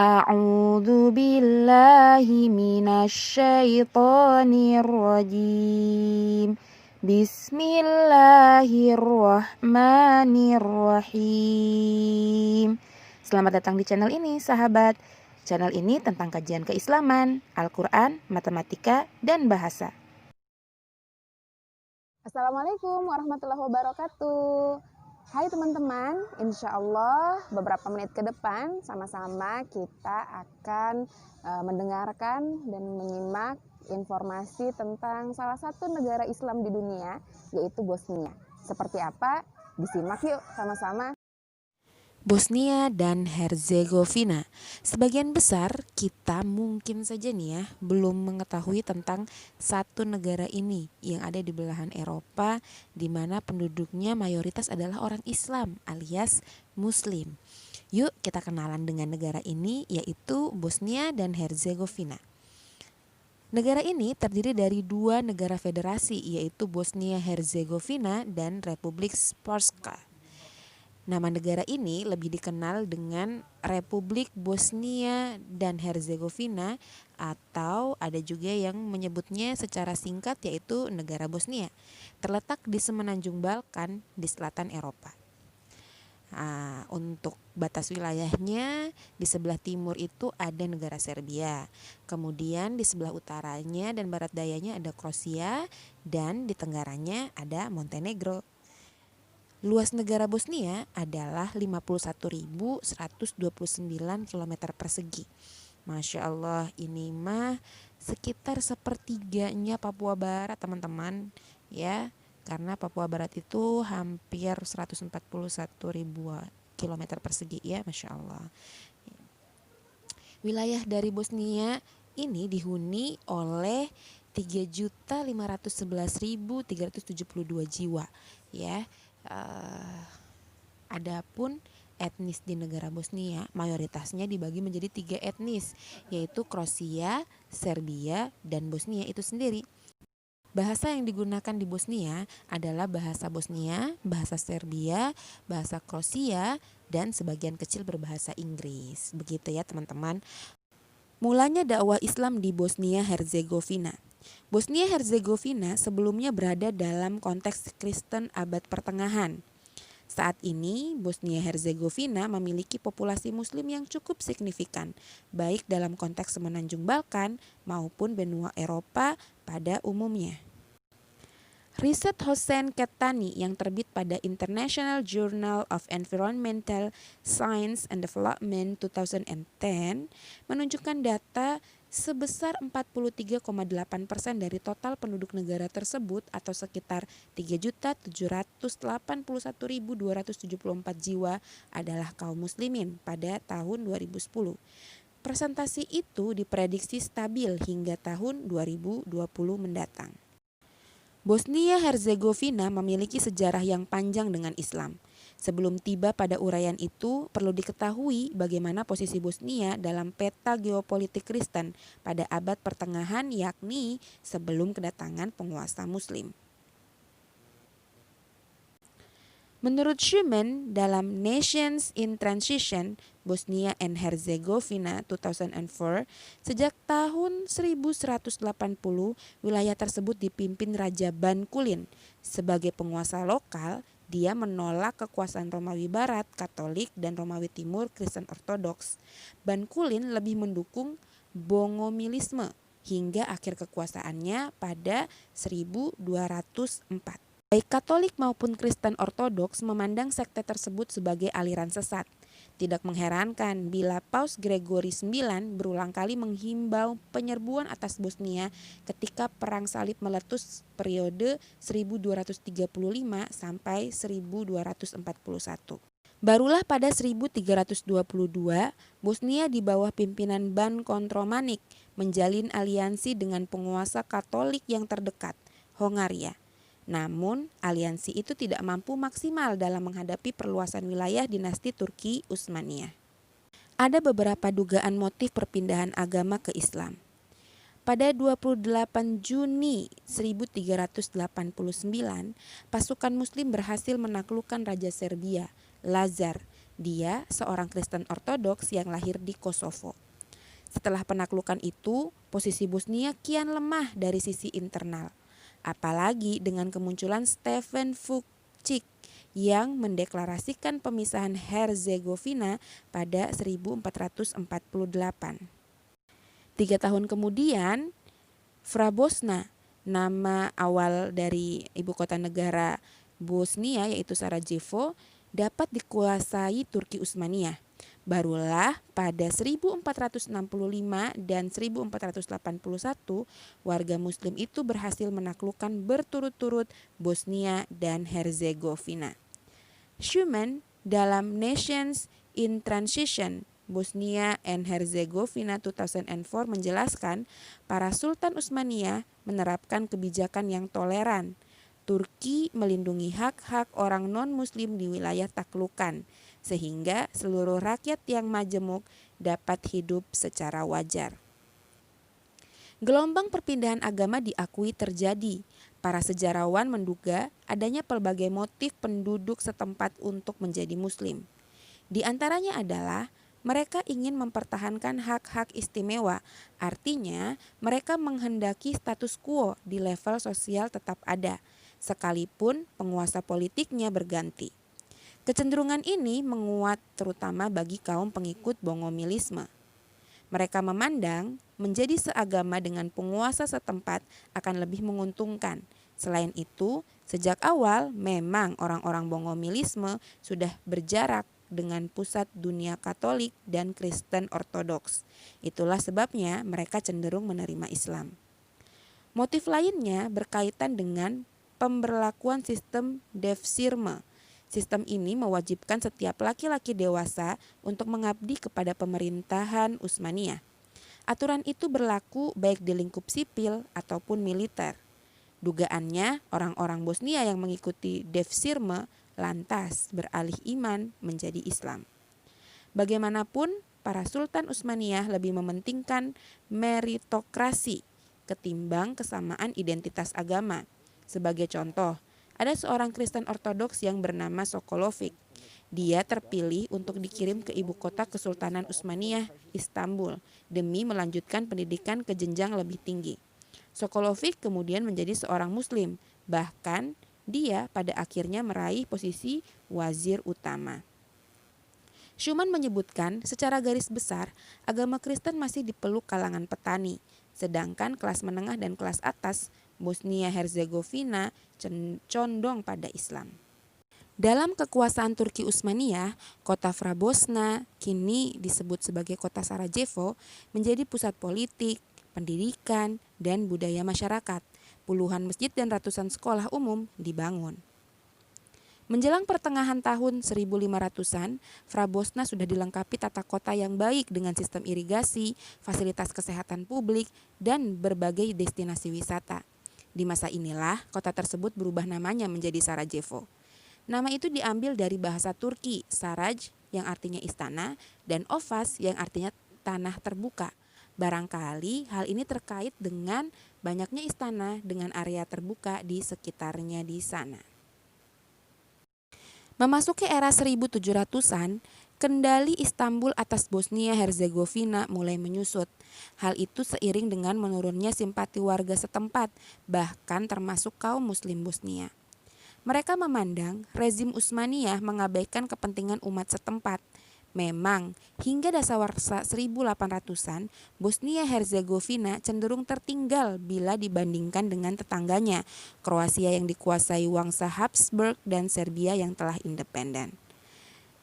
A'udzu billahi minasyaitonir rajim. Bismillahirrahmanirrahim. Selamat datang di channel ini, sahabat. Channel ini tentang kajian keislaman, Al-Quran, matematika, dan bahasa. Assalamualaikum warahmatullahi wabarakatuh. Hai teman-teman, insya Allah beberapa menit ke depan sama-sama kita akan mendengarkan dan menyimak informasi tentang salah satu negara Islam di dunia, yaitu Bosnia. Seperti apa? Disimak yuk sama-sama. Bosnia dan Herzegovina. Sebagian besar kita mungkin saja nih ya belum mengetahui tentang satu negara ini yang ada di belahan Eropa, di mana penduduknya mayoritas adalah orang Islam alias Muslim. Yuk kita kenalan dengan negara ini, yaitu Bosnia dan Herzegovina. Negara ini terdiri dari dua negara federasi, yaitu Bosnia Herzegovina dan Republik Srpska. Nama negara ini lebih dikenal dengan Republik Bosnia dan Herzegovina, atau ada juga yang menyebutnya secara singkat yaitu negara Bosnia. Terletak di semenanjung Balkan di selatan Eropa. Untuk batas wilayahnya, di sebelah timur itu ada negara Serbia. Kemudian di sebelah utaranya dan barat dayanya ada Kroasia, dan di tenggaranya ada Montenegro. Luas negara Bosnia adalah 51.129 km persegi. Masya Allah, ini mah sekitar sepertiganya Papua Barat, teman-teman, ya. Karena Papua Barat itu hampir 141.000 km persegi, ya, Masya Allah. Wilayah dari Bosnia ini dihuni oleh 3.511.372 jiwa, ya. Adapun etnis di negara Bosnia mayoritasnya dibagi menjadi 3 etnis, yaitu Kroasia, Serbia, dan Bosnia itu sendiri. Bahasa yang digunakan di Bosnia adalah bahasa Bosnia, bahasa Serbia, bahasa Kroasia, dan sebagian kecil berbahasa Inggris. Begitu ya teman-teman. Mulanya dakwah Islam di Bosnia Herzegovina. Bosnia Herzegovina sebelumnya berada dalam konteks Kristen abad pertengahan. Saat ini Bosnia Herzegovina memiliki populasi muslim yang cukup signifikan, baik dalam konteks semenanjung Balkan maupun benua Eropa pada umumnya. Riset Hossein Kettani yang terbit pada International Journal of Environmental Science and Development 2010 menunjukkan data sebesar 43,8% dari total penduduk negara tersebut, atau sekitar 3.781.274 jiwa adalah kaum muslimin pada tahun 2010. Persentase itu diprediksi stabil hingga tahun 2020 mendatang. Bosnia-Herzegovina memiliki sejarah yang panjang dengan Islam. Sebelum tiba pada uraian itu, perlu diketahui bagaimana posisi Bosnia dalam peta geopolitik Kristen pada abad pertengahan, yakni sebelum kedatangan penguasa Muslim. Menurut Schumann dalam Nations in Transition Bosnia and Herzegovina 2004, sejak tahun 1180 wilayah tersebut dipimpin Raja Ban Kulin. Sebagai penguasa lokal, dia menolak kekuasaan Romawi Barat, Katolik, dan Romawi Timur, Kristen Ortodoks. Ban Kulin lebih mendukung Bogomilisme hingga akhir kekuasaannya pada 1204. Baik Katolik maupun Kristen Ortodoks memandang sekte tersebut sebagai aliran sesat. Tidak mengherankan bila Paus Gregory IX berulang kali menghimbau penyerbuan atas Bosnia ketika Perang Salib meletus periode 1235 sampai 1241. Barulah pada 1322, Bosnia di bawah pimpinan Ban Kontromanik menjalin aliansi dengan penguasa Katolik yang terdekat, Hongaria. Namun, aliansi itu tidak mampu maksimal dalam menghadapi perluasan wilayah dinasti Turki Utsmaniyah. Ada beberapa dugaan motif perpindahan agama ke Islam. Pada 28 Juni 1389, pasukan Muslim berhasil menaklukkan Raja Serbia, Lazar, Dia seorang Kristen Ortodoks yang lahir di Kosovo. Setelah penaklukan itu, posisi Bosnia kian lemah dari sisi internal. Apalagi dengan kemunculan Stefan Vučić yang mendeklarasikan pemisahan Herzegovina pada 1448. 3 tahun kemudian, Frabosna, nama awal dari ibu kota negara Bosnia yaitu Sarajevo, dapat dikuasai Turki Utsmaniyah. Barulah pada 1465 dan 1481 warga muslim itu berhasil menaklukkan berturut-turut Bosnia dan Herzegovina. Schumann dalam Nations in Transition Bosnia and Herzegovina 2004 menjelaskan para Sultan Utsmaniyah menerapkan kebijakan yang toleran. Turki melindungi hak-hak orang non-muslim di wilayah taklukan, sehingga seluruh rakyat yang majemuk dapat hidup secara wajar. Gelombang perpindahan agama diakui terjadi. Para sejarawan menduga adanya pelbagai motif penduduk setempat untuk menjadi muslim. Di antaranya adalah mereka ingin mempertahankan hak-hak istimewa, artinya mereka menghendaki status quo di level sosial tetap ada, sekalipun penguasa politiknya berganti. Kecenderungan ini menguat terutama bagi kaum pengikut Bongomilisme. Mereka memandang menjadi seagama dengan penguasa setempat akan lebih menguntungkan. Selain itu, sejak awal memang orang-orang Bongomilisme sudah berjarak dengan pusat dunia Katolik dan Kristen Ortodoks. Itulah sebabnya mereka cenderung menerima Islam. Motif lainnya berkaitan dengan pemberlakuan sistem devshirme. Sistem ini mewajibkan setiap laki-laki dewasa untuk mengabdi kepada pemerintahan Utsmaniyah. Aturan itu berlaku baik di lingkup sipil ataupun militer. Dugaannya, orang-orang Bosnia yang mengikuti devshirme lantas beralih iman menjadi Islam. Bagaimanapun, para Sultan Utsmaniyah lebih mementingkan meritokrasi ketimbang kesamaan identitas agama. Sebagai contoh, ada seorang Kristen Ortodoks yang bernama Sokolovic. Dia terpilih untuk dikirim ke ibu kota Kesultanan Utsmaniyah, Istanbul, demi melanjutkan pendidikan ke jenjang lebih tinggi. Sokolovic kemudian menjadi seorang Muslim, bahkan dia pada akhirnya meraih posisi wazir utama. Schumann menyebutkan secara garis besar agama Kristen masih dipeluk kalangan petani, sedangkan kelas menengah dan kelas atas Bosnia-Herzegovina condong pada Islam. Dalam kekuasaan Turki Utsmaniyah, kota Frabosna, kini disebut sebagai kota Sarajevo, menjadi pusat politik, pendidikan, dan budaya masyarakat. Puluhan masjid dan ratusan sekolah umum dibangun. Menjelang pertengahan tahun 1500-an, Frabosna sudah dilengkapi tata kota yang baik dengan sistem irigasi, fasilitas kesehatan publik, dan berbagai destinasi wisata. Di masa inilah kota tersebut berubah namanya menjadi Sarajevo. Nama itu diambil dari bahasa Turki, Saraj yang artinya istana dan Ovas yang artinya tanah terbuka. Barangkali hal ini terkait dengan banyaknya istana dengan area terbuka di sekitarnya di sana. Memasuki era 1700-an, kendali Istanbul atas Bosnia-Herzegovina mulai menyusut. Hal itu seiring dengan menurunnya simpati warga setempat, bahkan termasuk kaum muslim Bosnia. Mereka memandang rezim Utsmaniyah mengabaikan kepentingan umat setempat. Memang, hingga dasawarsa 1800-an, Bosnia-Herzegovina cenderung tertinggal bila dibandingkan dengan tetangganya, Kroasia yang dikuasai Wangsa Habsburg dan Serbia yang telah independen.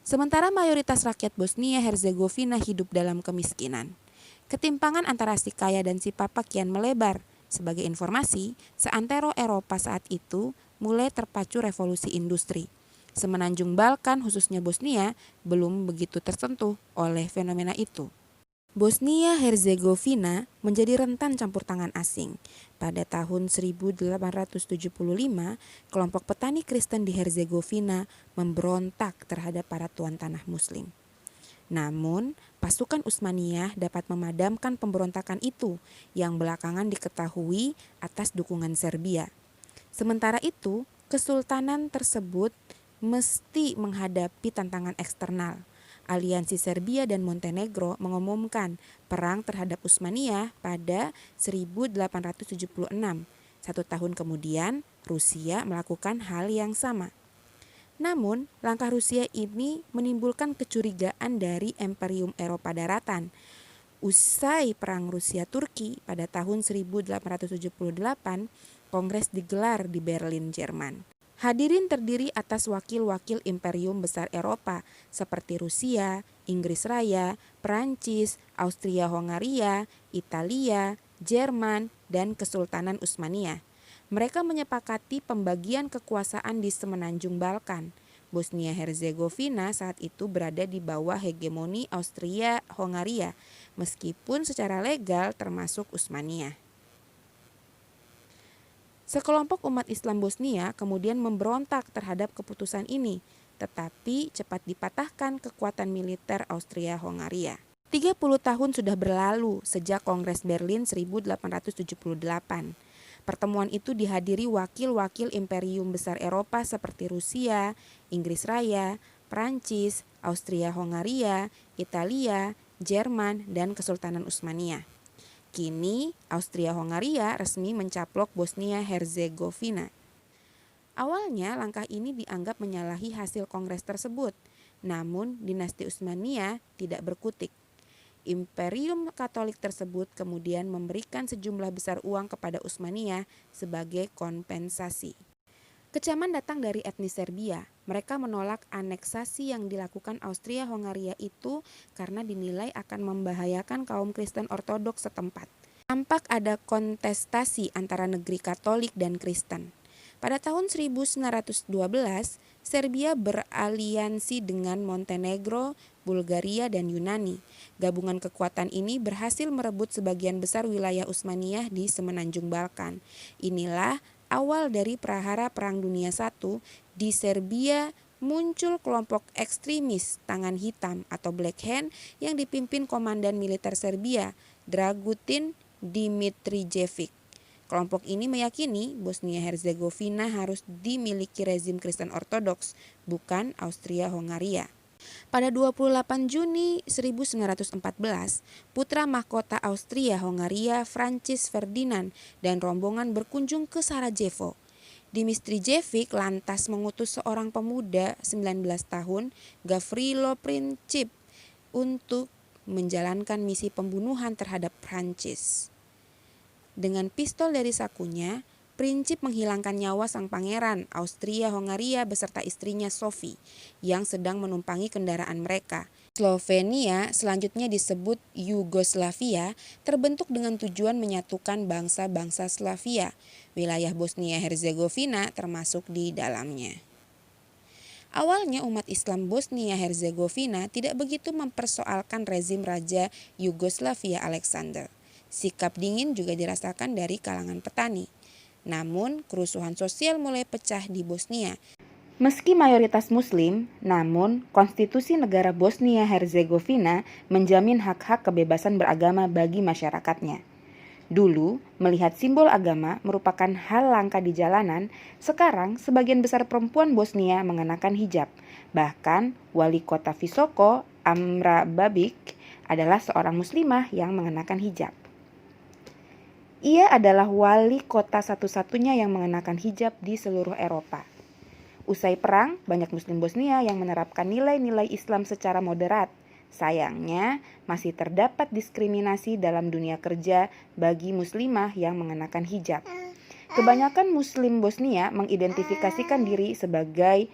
Sementara mayoritas rakyat Bosnia-Herzegovina hidup dalam kemiskinan. Ketimpangan antara si kaya dan si papa kian melebar. Sebagai informasi, seantero Eropa saat itu mulai terpacu revolusi industri. Semenanjung Balkan, khususnya Bosnia, belum begitu tersentuh oleh fenomena itu. Bosnia-Herzegovina menjadi rentan campur tangan asing. Pada tahun 1875, kelompok petani Kristen di Herzegovina memberontak terhadap para tuan tanah muslim. Namun, pasukan Utsmaniyah dapat memadamkan pemberontakan itu yang belakangan diketahui atas dukungan Serbia. Sementara itu, kesultanan tersebut mesti menghadapi tantangan eksternal. Aliansi Serbia dan Montenegro mengumumkan perang terhadap Utsmaniyah pada 1876. 1 tahun kemudian, Rusia melakukan hal yang sama. Namun, langkah Rusia ini menimbulkan kecurigaan dari Imperium Eropa Daratan. Usai Perang Rusia-Turki pada tahun 1878, Kongres digelar di Berlin, Jerman. Hadirin terdiri atas wakil-wakil imperium besar Eropa seperti Rusia, Inggris Raya, Perancis, Austria-Hongaria, Italia, Jerman, dan Kesultanan Utsmaniyah. Mereka menyepakati pembagian kekuasaan di semenanjung Balkan. Bosnia-Herzegovina saat itu berada di bawah hegemoni Austria-Hongaria, meskipun secara legal termasuk Utsmaniyah. Sekelompok umat Islam Bosnia kemudian memberontak terhadap keputusan ini, tetapi cepat dipatahkan kekuatan militer Austria-Hongaria. 30 tahun sudah berlalu sejak Kongres Berlin 1878. Pertemuan itu dihadiri wakil-wakil imperium besar Eropa seperti Rusia, Inggris Raya, Perancis, Austria-Hongaria, Italia, Jerman, dan Kesultanan Utsmaniyah. Kini, Austria-Hongaria resmi mencaplok Bosnia-Herzegovina. Awalnya, langkah ini dianggap menyalahi hasil kongres tersebut, namun dinasti Utsmaniyah tidak berkutik. Imperium Katolik tersebut kemudian memberikan sejumlah besar uang kepada Utsmaniyah sebagai kompensasi. Kecaman datang dari etnis Serbia. Mereka menolak aneksasi yang dilakukan Austria-Hongaria itu karena dinilai akan membahayakan kaum Kristen Ortodoks setempat. Tampak ada kontestasi antara negeri Katolik dan Kristen. Pada tahun 1912, Serbia beraliansi dengan Montenegro, Bulgaria, dan Yunani. Gabungan kekuatan ini berhasil merebut sebagian besar wilayah Utsmaniyah di semenanjung Balkan. Inilah awal dari prahara Perang Dunia I. Di Serbia muncul kelompok ekstremis tangan hitam atau Black Hand yang dipimpin komandan militer Serbia, Dragutin Dimitrijevic. Kelompok ini meyakini Bosnia-Herzegovina harus dimiliki rezim Kristen Ortodoks, bukan Austria-Hongaria. Pada 28 Juni 1914, putra mahkota Austria-Hongaria Francis Ferdinand dan rombongan berkunjung ke Sarajevo. Dimitrijevic lantas mengutus seorang pemuda 19 tahun, Gavrilo Princip, untuk menjalankan misi pembunuhan terhadap Prancis. Dengan pistol dari sakunya, Princip menghilangkan nyawa sang pangeran Austria-Hongaria beserta istrinya Sophie yang sedang menumpangi kendaraan mereka. Slovenia, selanjutnya disebut Yugoslavia, terbentuk dengan tujuan menyatukan bangsa-bangsa Slavia. Wilayah Bosnia-Herzegovina termasuk di dalamnya. Awalnya umat Islam Bosnia-Herzegovina tidak begitu mempersoalkan rezim Raja Yugoslavia Alexander. Sikap dingin juga dirasakan dari kalangan petani. Namun, kerusuhan sosial mulai pecah di Bosnia. Meski mayoritas Muslim, namun konstitusi negara Bosnia-Herzegovina menjamin hak-hak kebebasan beragama bagi masyarakatnya. Dulu, melihat simbol agama merupakan hal langka di jalanan, sekarang sebagian besar perempuan Bosnia mengenakan hijab. Bahkan, wali kota Visoko, Amra Babic, adalah seorang muslimah yang mengenakan hijab. Ia adalah wali kota satu-satunya yang mengenakan hijab di seluruh Eropa. Usai perang, banyak Muslim Bosnia yang menerapkan nilai-nilai Islam secara moderat. Sayangnya, masih terdapat diskriminasi dalam dunia kerja bagi muslimah yang mengenakan hijab. Kebanyakan Muslim Bosnia mengidentifikasikan diri sebagai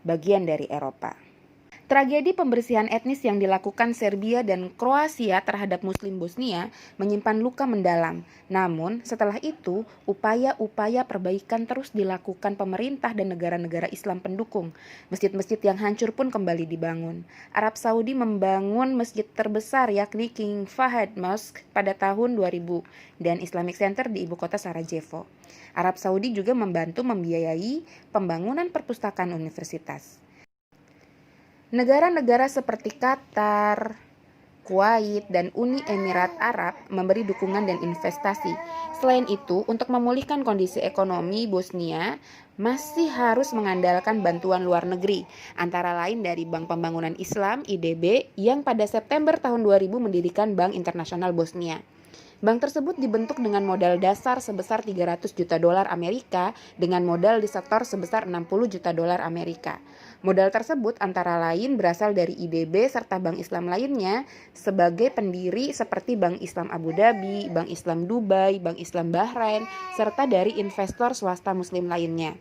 bagian dari Eropa. Tragedi pembersihan etnis yang dilakukan Serbia dan Kroasia terhadap Muslim Bosnia menyimpan luka mendalam. Namun, setelah itu, upaya-upaya perbaikan terus dilakukan pemerintah dan negara-negara Islam pendukung. Masjid-masjid yang hancur pun kembali dibangun. Arab Saudi membangun masjid terbesar yakni King Fahd Mosque pada tahun 2000 dan Islamic Center di ibu kota Sarajevo. Arab Saudi juga membantu membiayai pembangunan perpustakaan universitas. Negara-negara seperti Qatar, Kuwait, dan Uni Emirat Arab memberi dukungan dan investasi. Selain itu, untuk memulihkan kondisi ekonomi Bosnia masih harus mengandalkan bantuan luar negeri, antara lain dari Bank Pembangunan Islam (IDB) yang pada September tahun 2000 mendirikan Bank Internasional Bosnia. Bank tersebut dibentuk dengan modal dasar sebesar 300 juta dolar Amerika dengan modal di sektor sebesar 60 juta dolar Amerika. Modal tersebut antara lain berasal dari IDB serta bank Islam lainnya sebagai pendiri seperti Bank Islam Abu Dhabi, Bank Islam Dubai, Bank Islam Bahrain, serta dari investor swasta muslim lainnya.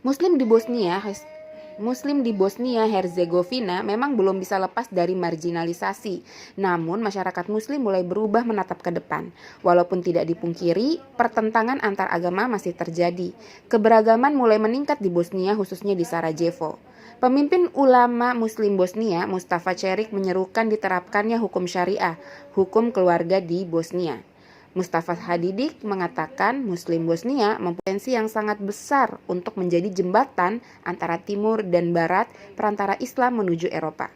Muslim di Bosnia Herzegovina memang belum bisa lepas dari marginalisasi. Namun masyarakat muslim mulai berubah menatap ke depan. Walaupun tidak dipungkiri, pertentangan antar agama masih terjadi. Keberagaman mulai meningkat di Bosnia, khususnya di Sarajevo. Pemimpin ulama muslim Bosnia, Mustafa Cerik, menyerukan diterapkannya hukum syariah, hukum keluarga di Bosnia. Mustafa Hadidik mengatakan Muslim Bosnia mempunyai potensi yang sangat besar untuk menjadi jembatan antara timur dan barat perantara Islam menuju Eropa.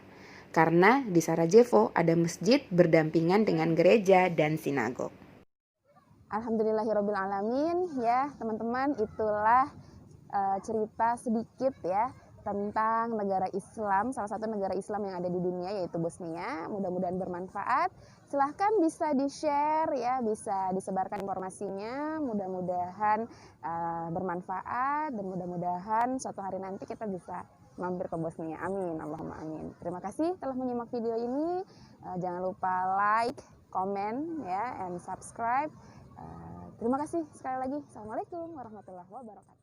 Karena di Sarajevo ada masjid berdampingan dengan gereja dan sinagog. Alhamdulillahirobbilalamin, ya teman-teman, itulah cerita sedikit ya tentang negara Islam, salah satu negara Islam yang ada di dunia yaitu Bosnia. Mudah-mudahan bermanfaat. Silahkan bisa di-share ya, bisa disebarkan informasinya. Mudah-mudahan bermanfaat dan mudah-mudahan suatu hari nanti kita bisa mampir ke Bosnia. Amin, Allahumma amin. Terima kasih telah menyimak video ini. Jangan lupa like, comment ya, and subscribe. Terima kasih sekali lagi. Assalamualaikum warahmatullahi wabarakatuh.